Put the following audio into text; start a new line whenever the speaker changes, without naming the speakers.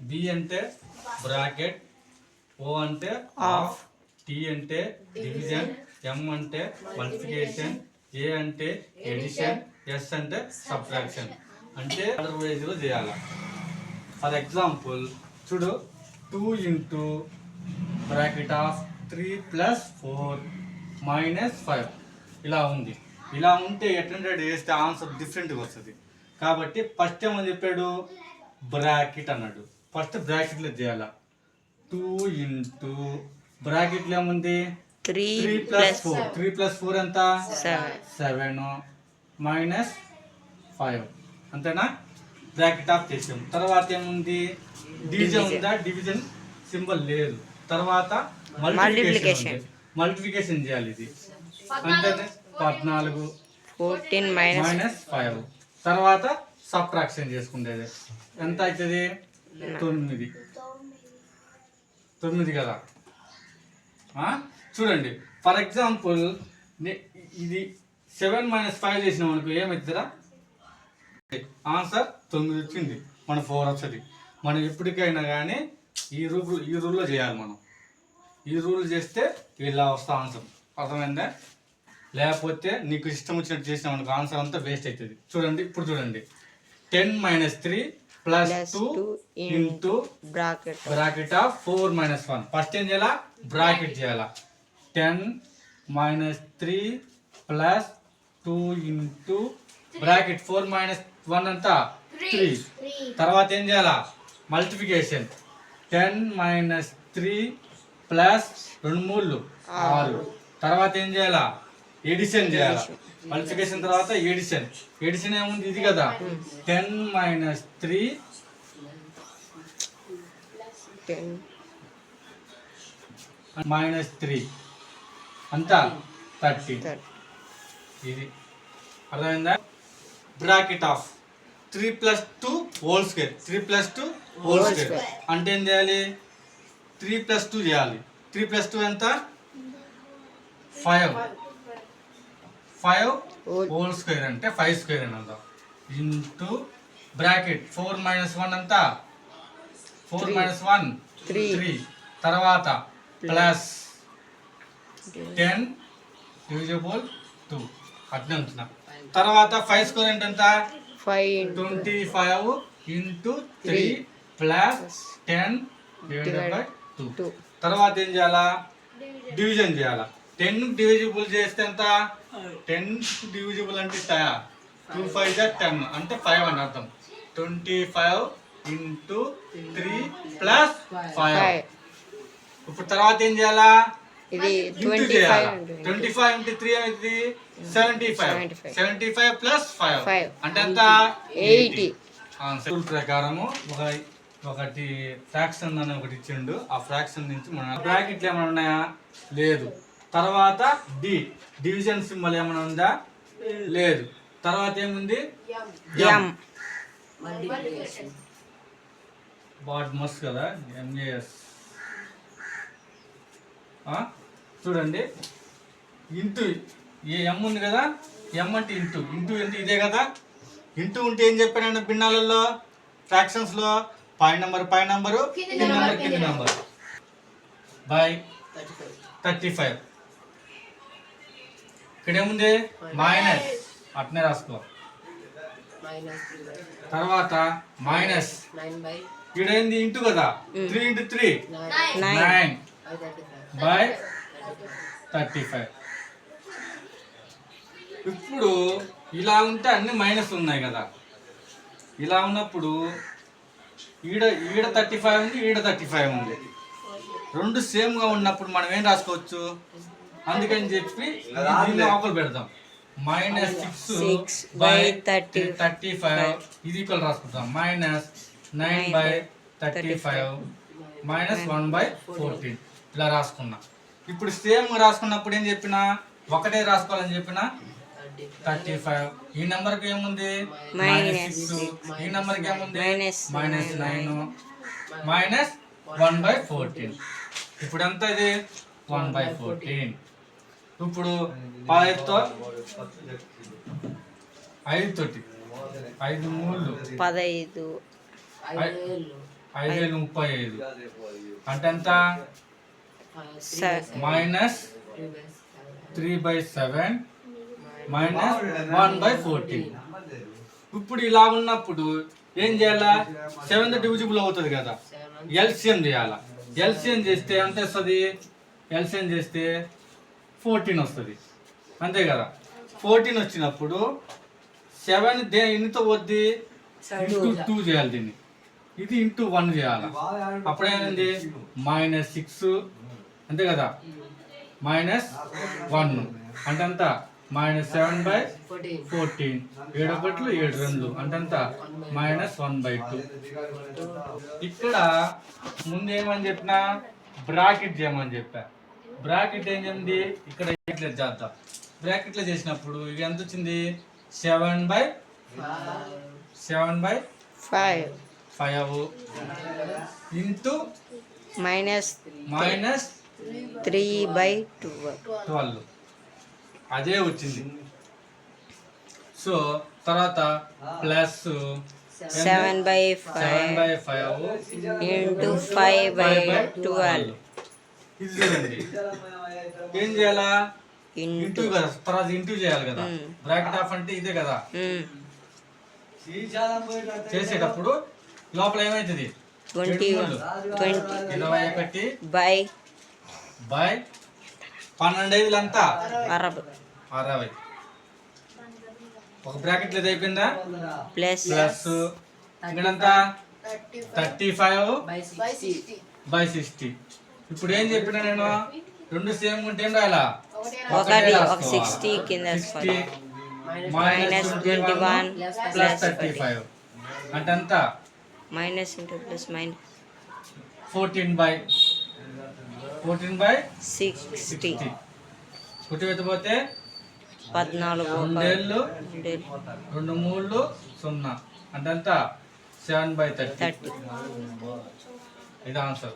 B అంటే bracket, ఓ అంటే half, tea అంటే డివిజన్, ఎం అంటే మల్టిప్లికేషన్, ఏ అంటే ఎడిషన్, ఎస్ అంటే సబ్ట్రాక్షన్. అంటే ఆర్డర్ వైజ్లో చేయాలి. ఫర్ ఎగ్జాంపుల్ చూడు, 2 ఇంటూ బ్రాకెట్ ఆఫ్ 3 + 4 - 5 ఇలా ఉంది. ఇలా ఉంటే ఎట్లా చేస్తే ఆన్సర్ డిఫరెంట్గా వస్తుంది. కాబట్టి ఫస్ట్ ఏమని చెప్పాడు, బ్రాకెట్ అన్నాడు. ఫస్ట్ బ్రాకెట్లో చేయాల. 2 ఇంటూ బ్రాకెట్లో ఏముంది 3 + 4. 3 + 4 ఎంత 7 - 5 అంతేనా. బ్రాకెట్ ఆఫ్ చేసాం. తర్వాత ఏముంది డివిజన్ ఉందా, డివిజన్ సింబల్ లేదు. తర్వాత మల్టిప్లికేషన్ చేయాలి. ఇది అంటే 14 - 5. తర్వాత సబ్ట్రాక్షన్ చేసుకుంటేది ఎంత అవుతుంది 9 కదా. చూడండి ఫర్ ఎగ్జాంపుల్ ఇది 7 - 5 చేసినాం అనుకో ఏమవుతుందా, ఆన్సర్ 9 వచ్చింది. మన 4 వస్తుంది. మనం ఎప్పటికైనా కానీ ఈ రూల్లో చేయాలి. మనం ఈ రూల్ చేస్తే ఇలా వస్తా ఆన్సర్. అర్థమైందా? లేకపోతే నీకు ఇష్టం వచ్చినట్టు చేసినాం అనుకో ఆన్సర్ అంతా వేస్ట్ అవుతుంది. చూడండి ఇప్పుడు చూడండి, 10 - 3 + 2 ఇంటూ బ్రాకెట్ ఆఫ్ 4 - 1. ఫస్ట్ ఏం చేయాలా, బ్రాకెట్ చేయాలా. 10 - 3 + 2 ఇంటూ బ్రాకెట్ 4 - 1 అంతా 3. తర్వాత ఏం చేయాలా, మల్టిప్లికేషన్. 10 - 3 + 2 × 3 = 6. తర్వాత ఏం చేయాలా, ఎడిషన్ చేయాలా. మల్టిప్లికేషన్ తర్వాత ఎడిషన్ ఏముంది ఇది కదా. 10 - 3 - 3 అంతా 30. ఇది అర్థమైందా. Bracket of 3 + 2 whole square. 3 + 2 whole square అంటే ఏం చేయాలి, 3 + 2 చేయాలి. 3 + 2 ఎంత 5 హోల్ స్క్వేర్ అంటే 5 స్క్వేర్ అని అందాం. ఇంటూ బ్రాకెట్ 4 - 1 అంతా 4 - 1 3. తర్వాత ప్లస్ 10 డివిజిబుల్ 2 అట్లా ఉంటున్నా. తర్వాత 5 స్క్వేర్ అంటే ఎంత 25 ఇంటూ 3 + 10 / 2. తర్వాత ఏం చేయాలా, డివిజన్ చేయాలా. 10 డివిజిబుల్ చేస్తే ఎంత 10 డివిజిబుల్ అంటే 2 × 5 = 10 అంటే 5 అని అర్థం. 25 ఇంటూ 3 + 5. ఇప్పుడు తర్వాత ఏం చేయాలా, ఇంటూ చేయాలా. 25 ఇంటూ 3 అనేది 75. 75 + 5 అంటే ఎంత 80. రూల్ ప్రకారము ఒకటి ఫ్రాక్షన్ అని ఒకటి ఇచ్చిండు. ఆ ఫ్రాక్షన్ నుంచి మన బ్రాకెట్లు ఏమైనా ఉన్నాయా, లేదు. తర్వాత డివిజన్ సింబల్ ఏమైనా ఉందా, లేదు. తర్వాత ఏముంది బాట్ మస్ కదా ఎంఏఎస్. చూడండి ఇంటూ ఎం ఉంది కదా, ఎం అంటే ఇంటూ ఇంటూ ఇదే కదా. ఇంటూ ఉంటే ఏం చెప్పాను భిన్నాలలో ఫ్రాక్షన్స్లో పై నెంబర్ కింది నెంబర్ బై 35. ఇక్కడ ఏముంది మైనస్, అట్నే రాసుకో. తర్వాత మైనస్ ఇక్కడ ఏంది ఇంటూ కదా, 3 × 3 9 బై 35. ఇప్పుడు ఇలా ఉంటే అన్ని మైనస్ ఉన్నాయి కదా. ఇలా ఉన్నప్పుడు ఈడ 35 ఉంది, ఈడ 35 ఉంది. రెండు సేమ్గా ఉన్నప్పుడు మనం ఏం రాసుకోవచ్చు, అందుకని చెప్పి దీన్ని ఆపలు పెడదాం. -6 బై 35 ఇది ఈక్వల్ రాసుకుంటాం. -9 బై 35 -1 బై 14 ఇలా రాసుకున్నా. ఇప్పుడు సేమ్ రాసుకున్నప్పుడు ఏం చెప్పినా ఒకటే రాసుకోవాలని చెప్పిన 35. ఈ నెంబర్కి ఏముంది -6, ఈ నెంబర్కి ఏముంది -9 -1 బై 14. ఇప్పుడు ఎంత ఇది 1 బై 14. ఇప్పుడు 5తో 5 తోటి 5 3 15 5,035 అంటే ఎంత మైనస్ 3/7 మైనస్ 1/14. ఇప్పుడు ఇలా ఉన్నప్పుడు ఏం చేయాలా? 7th డివిజిబుల్ అవుతుంది కదా, ఎల్సిఎం చేయాలా. ఎల్సిఎం చేస్తే ఎంత వస్తుంది? ఎల్సిఎం చేస్తే 14 వస్తుంది, అంతే కదా. 14 వచ్చినప్పుడు 7 ఎన్నితో వద్ది? ఇంటూ 2 చేయాలి దీన్ని, ఇది ఇంటూ 1 చేయాలి. అప్పుడేమైంది? -6 అంతే కదా, -1 అంటే ఎంత? -7/14. 7 ఒకట్లు 7 2 అంటే ఎంత? -1/2. ఇక్కడ ముందు ఏమని చెప్పినా? బ్రాకెట్ చేయమని చెప్పా. బ్రాకెట్ ఏం చేయండి? ఇక్కడ ఇట్లా చేద్దాం. బ్రాకెట్లో చేసినప్పుడు ఇది ఎంత వచ్చింది? 7/5 ఇంటూ -3/12 అదే వచ్చింది. సో తర్వాత ప్లస్
7/5 ఇంటూ 5/12.
ఇది చూడండి, ఏం చేయాలా? ఇంటూ కదా, తర్వాత ఇంటూ చేయాలి కదా. బ్రాకెట్ ఆఫ్ అంటే ఇదే కదా. చేసేటప్పుడు లోపల ఏమైతుంది?
21
బై 12 అంతా 60. ఒక బ్రాకెట్ లో అయిపోయిందా?
ప్లస్
ఇక్కడంతా 35/60. ఇప్పుడు ఏం చెప్పినా నేను? రెండు సేమ్ ఉంటే ఏం రాయాలా?
ఒకటి ఒక 60 కింద -21
ప్లస్ 35 అంటే ఎంత?
Minus into plus minus
14/60. కుట్టి వెతపోతే
14
2 2 3 0 అంటే ఎంత? 7/30. ఇది ఆన్సర్.